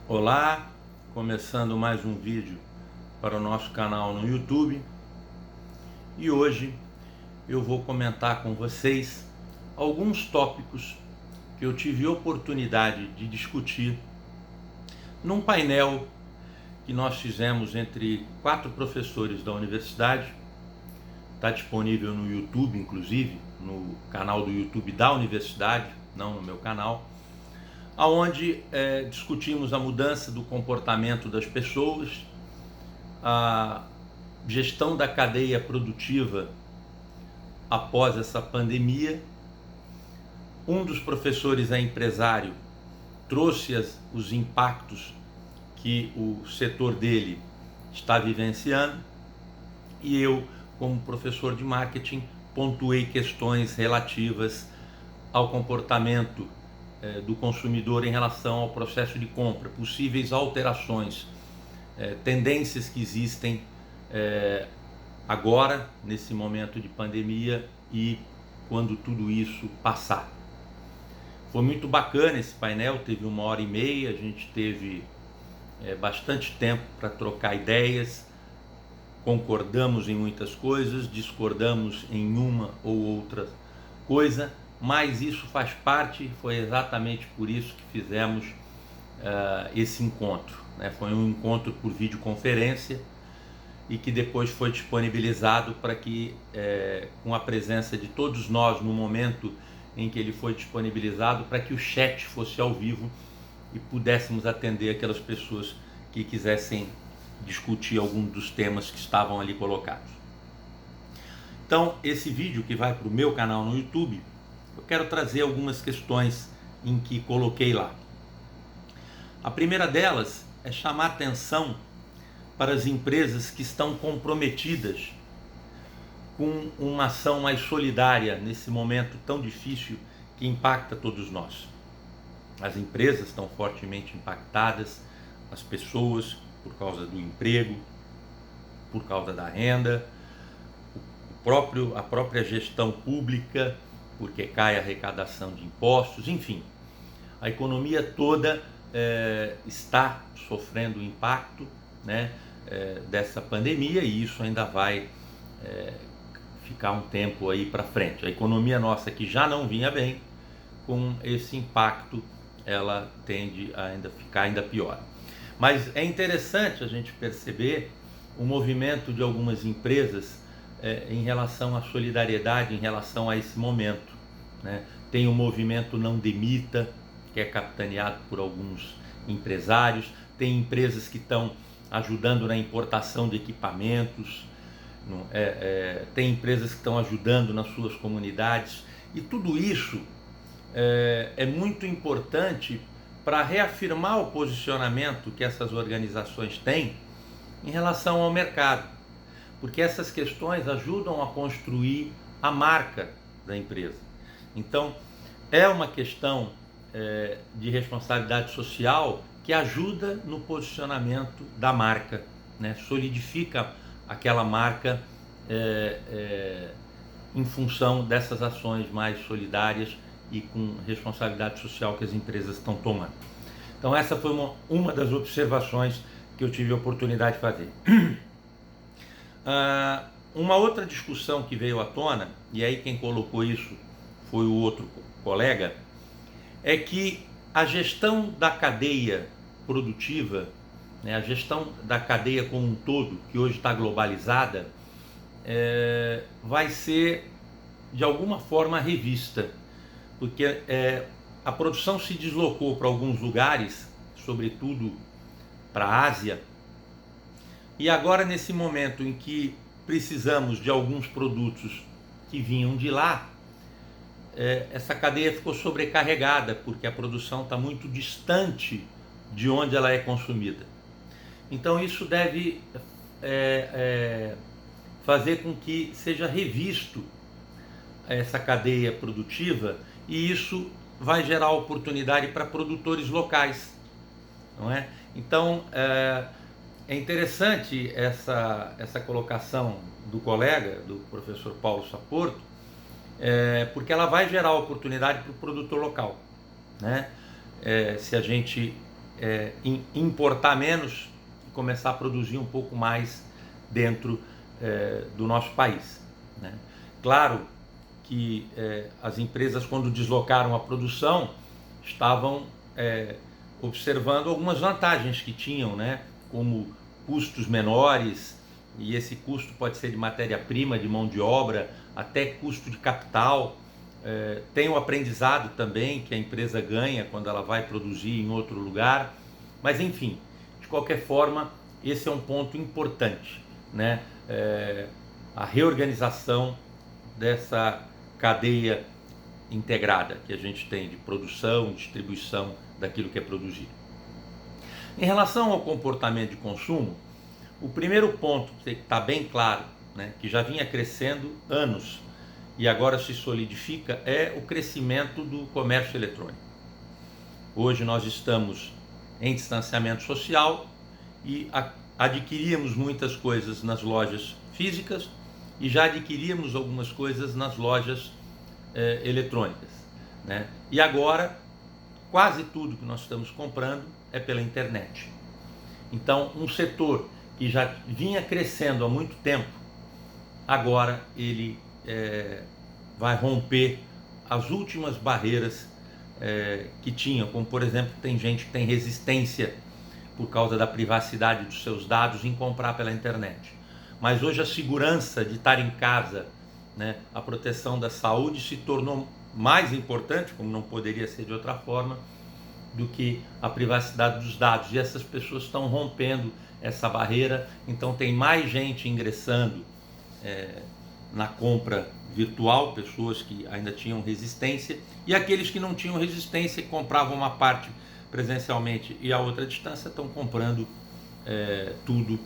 Olá, começando mais um vídeo para o nosso canal no YouTube, e hoje eu vou comentar com vocês alguns tópicos que eu tive oportunidade de discutir num painel que nós fizemos entre 4 professores da universidade. Está disponível no YouTube, inclusive no canal do YouTube da universidade, não no meu canal, aonde discutimos a mudança do comportamento das pessoas, a gestão da cadeia produtiva após essa pandemia. Um dos professores é empresário, trouxe os impactos que o setor dele está vivenciando, e eu, como professor de marketing, pontuei questões relativas ao comportamento do consumidor em relação ao processo de compra, possíveis alterações, tendências que existem agora, nesse momento de pandemia, e quando tudo isso passar. Foi muito bacana esse painel, teve 1h30, a gente teve bastante tempo para trocar ideias, concordamos em muitas coisas, discordamos em uma ou outra coisa, mas isso faz parte, foi exatamente por isso que fizemos esse encontro, né? Foi um encontro por videoconferência e que depois foi disponibilizado para que, com a presença de todos nós no momento em que ele foi disponibilizado, para que o chat fosse ao vivo e pudéssemos atender aquelas pessoas que quisessem discutir algum dos temas que estavam ali colocados. Então, esse vídeo que vai para o meu canal no YouTube, eu quero trazer algumas questões em que coloquei lá. A primeira delas é chamar atenção para as empresas que estão comprometidas com uma ação mais solidária nesse momento tão difícil que impacta todos nós. As empresas estão fortemente impactadas, as pessoas por causa do emprego, por causa da renda, a própria gestão pública, porque cai a arrecadação de impostos, enfim. A economia toda está sofrendo o impacto, né, dessa pandemia, e isso ainda vai ficar um tempo aí para frente. A economia nossa, que já não vinha bem, com esse impacto ela tende a ficar ainda pior. Mas é interessante a gente perceber o movimento de algumas empresas em relação à solidariedade, em relação a esse momento, né? Tem o movimento Não Demita, que é capitaneado por alguns empresários, tem empresas que estão ajudando na importação de equipamentos, tem empresas que estão ajudando nas suas comunidades, e tudo isso é muito importante para reafirmar o posicionamento que essas organizações têm em relação ao mercado, porque essas questões ajudam a construir a marca da empresa. Então, é uma questão de responsabilidade social que ajuda no posicionamento da marca, né? Solidifica aquela marca em função dessas ações mais solidárias e com responsabilidade social que as empresas estão tomando. Então essa foi uma das observações que eu tive a oportunidade de fazer. Uma outra discussão que veio à tona, e aí quem colocou isso foi o outro colega, é que a gestão da cadeia produtiva, né, a gestão da cadeia como um todo, que hoje está globalizada, vai ser de alguma forma revista, porque a produção se deslocou para alguns lugares, sobretudo para a Ásia, e agora, nesse momento em que precisamos de alguns produtos que vinham de lá, essa cadeia ficou sobrecarregada, porque a produção está muito distante de onde ela é consumida. Então isso deve fazer com que seja revisto essa cadeia produtiva, e isso vai gerar oportunidade para produtores locais, não é? Então é interessante essa colocação do colega, do professor Paulo Saporto, porque ela vai gerar oportunidade para o produtor local, né? Se a gente importar menos e começar a produzir um pouco mais dentro do nosso país, né? Claro que as empresas, quando deslocaram a produção, estavam observando algumas vantagens que tinham, né? Como custos menores, e esse custo pode ser de matéria-prima, de mão de obra, até custo de capital. Tem o aprendizado também que a empresa ganha quando ela vai produzir em outro lugar. Mas enfim, de qualquer forma, esse é um ponto importante, né? A reorganização dessa cadeia integrada que a gente tem de produção, distribuição daquilo que é produzido. Em relação ao comportamento de consumo, o primeiro ponto que está bem claro, né, que já vinha crescendo anos e agora se solidifica, é o crescimento do comércio eletrônico. Hoje nós estamos em distanciamento social e adquiríamos muitas coisas nas lojas físicas e já adquiríamos algumas coisas nas lojas eletrônicas, né? E agora quase tudo que nós estamos comprando é pela internet. Então, um setor que já vinha crescendo há muito tempo, agora ele vai romper as últimas barreiras que tinha, como por exemplo, tem gente que tem resistência por causa da privacidade dos seus dados em comprar pela internet. Mas hoje a segurança de estar em casa, né, a proteção da saúde se tornou mais importante, como não poderia ser de outra forma, do que a privacidade dos dados. E essas pessoas estão rompendo essa barreira, então tem mais gente ingressando na compra virtual, pessoas que ainda tinham resistência, e aqueles que não tinham resistência e compravam uma parte presencialmente e a outra à distância estão comprando tudo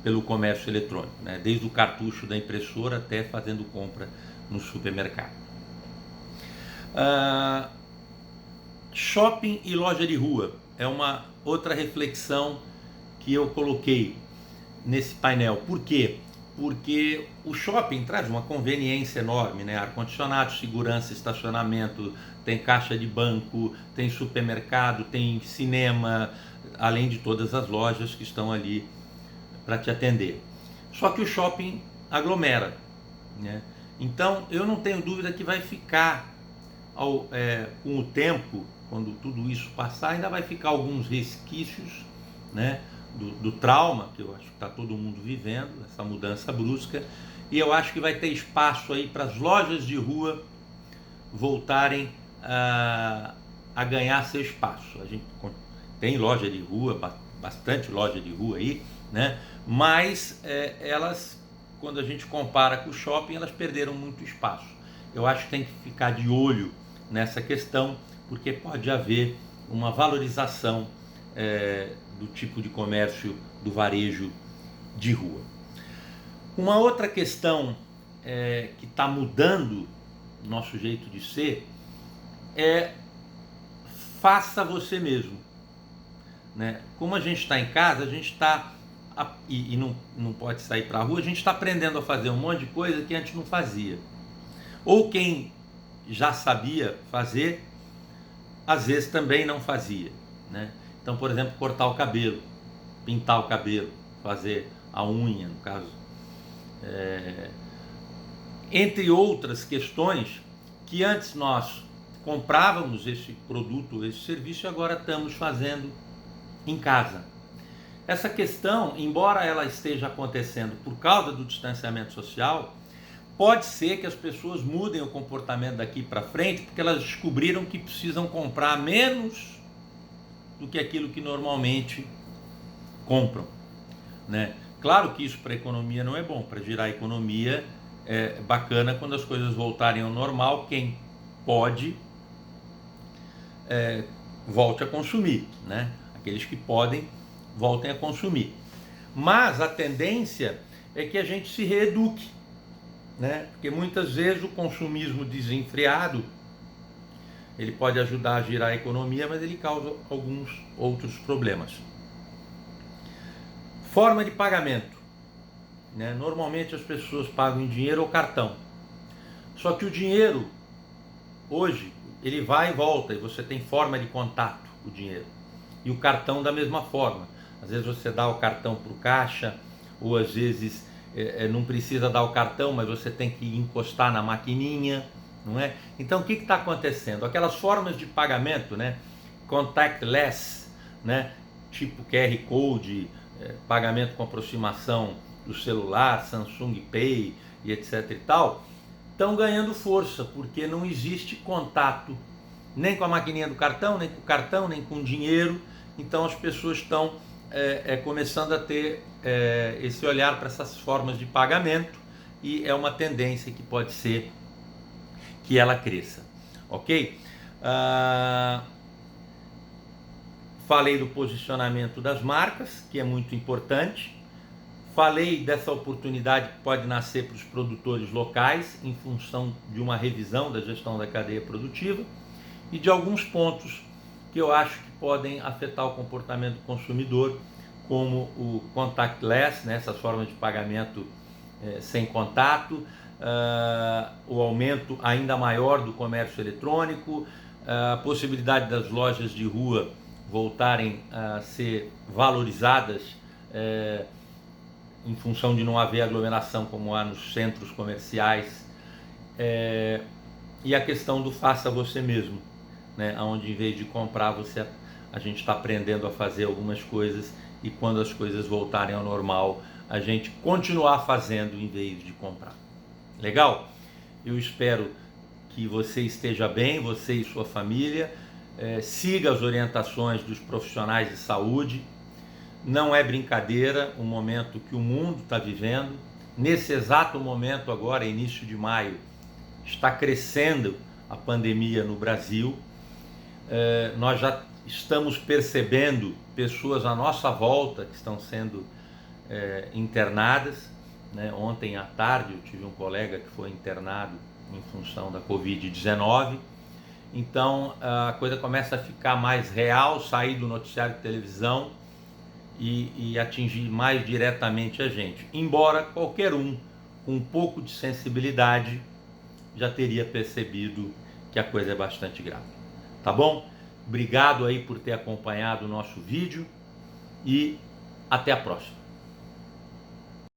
pelo comércio eletrônico, né? Desde o cartucho da impressora até fazendo compra no supermercado. Shopping e loja de rua é uma outra reflexão que eu coloquei nesse painel. Por quê? Porque o shopping traz uma conveniência enorme, né? Ar-condicionado, segurança, estacionamento, tem caixa de banco, tem supermercado, tem cinema, além de todas as lojas que estão ali para te atender. Só que o shopping aglomera, né? Então eu não tenho dúvida que vai ficar, com o tempo, quando tudo isso passar, ainda vai ficar alguns resquícios, né, do trauma que eu acho que está todo mundo vivendo, essa mudança brusca, e eu acho que vai ter espaço aí para as lojas de rua voltarem a ganhar seu espaço. A gente tem loja de rua, bastante loja de rua aí, né? Mas elas, quando a gente compara com o shopping, elas perderam muito espaço. Eu acho que tem que ficar de olho nessa questão, porque pode haver uma valorização do tipo de comércio do varejo de rua. Uma outra questão que está mudando o nosso jeito de ser é faça você mesmo, né? Como a gente está em casa, a gente está e não pode sair para a rua, a gente está aprendendo a fazer um monte de coisa que antes não fazia. Ou quem já sabia fazer, às vezes também não fazia, né? Então, por exemplo, cortar o cabelo, pintar o cabelo, fazer a unha, no caso. Entre outras questões que antes nós comprávamos esse produto, esse serviço, e agora estamos fazendo em casa. Essa questão, embora ela esteja acontecendo por causa do distanciamento social, pode ser que as pessoas mudem o comportamento daqui para frente, porque elas descobriram que precisam comprar menos do que aquilo que normalmente compram, né? Claro que isso para a economia não é bom. Para girar a economia é bacana quando as coisas voltarem ao normal, quem pode volte a consumir, né? Aqueles que podem voltem a consumir. Mas a tendência é que a gente se reeduque, né? Porque muitas vezes o consumismo desenfreado ele pode ajudar a girar a economia, mas ele causa alguns outros problemas. Forma de pagamento, né? Normalmente as pessoas pagam em dinheiro ou cartão. Só que o dinheiro, hoje, ele vai e volta, e você tem forma de contato com o dinheiro. E o cartão da mesma forma. Às vezes você dá o cartão para o caixa, ou às vezes não precisa dar o cartão, mas você tem que encostar na maquininha, não é? Então o que está acontecendo? Aquelas formas de pagamento, né? Contactless, né? Tipo QR Code, pagamento com aproximação do celular, Samsung Pay e etc e tal, estão ganhando força, porque não existe contato nem com a maquininha do cartão, nem com o cartão, nem com o dinheiro. Então as pessoas estão começando a ter esse olhar para essas formas de pagamento, e é uma tendência que pode ser que ela cresça, ok? Falei do posicionamento das marcas, que é muito importante. Falei dessa oportunidade que pode nascer para os produtores locais em função de uma revisão da gestão da cadeia produtiva e de alguns pontos que eu acho que podem afetar o comportamento do consumidor, como o contactless, né, essas formas de pagamento sem contato, o aumento ainda maior do comércio eletrônico, a possibilidade das lojas de rua voltarem a ser valorizadas em função de não haver aglomeração como há nos centros comerciais, e a questão do faça você mesmo, né, onde em vez de comprar a gente está aprendendo a fazer algumas coisas, e quando as coisas voltarem ao normal, a gente continuar fazendo em vez de comprar. Legal? Eu espero que você esteja bem, você e sua família, siga as orientações dos profissionais de saúde. Não é brincadeira o momento que o mundo está vivendo. Nesse exato momento agora, início de maio, está crescendo a pandemia no Brasil. Nós já estamos percebendo pessoas à nossa volta que estão sendo internadas, né? Ontem à tarde eu tive um colega que foi internado em função da Covid-19. Então a coisa começa a ficar mais real, sair do noticiário de televisão e atingir mais diretamente a gente. Embora qualquer um com um pouco de sensibilidade já teria percebido que a coisa é bastante grave. Tá bom? Obrigado aí por ter acompanhado o nosso vídeo e até a próxima.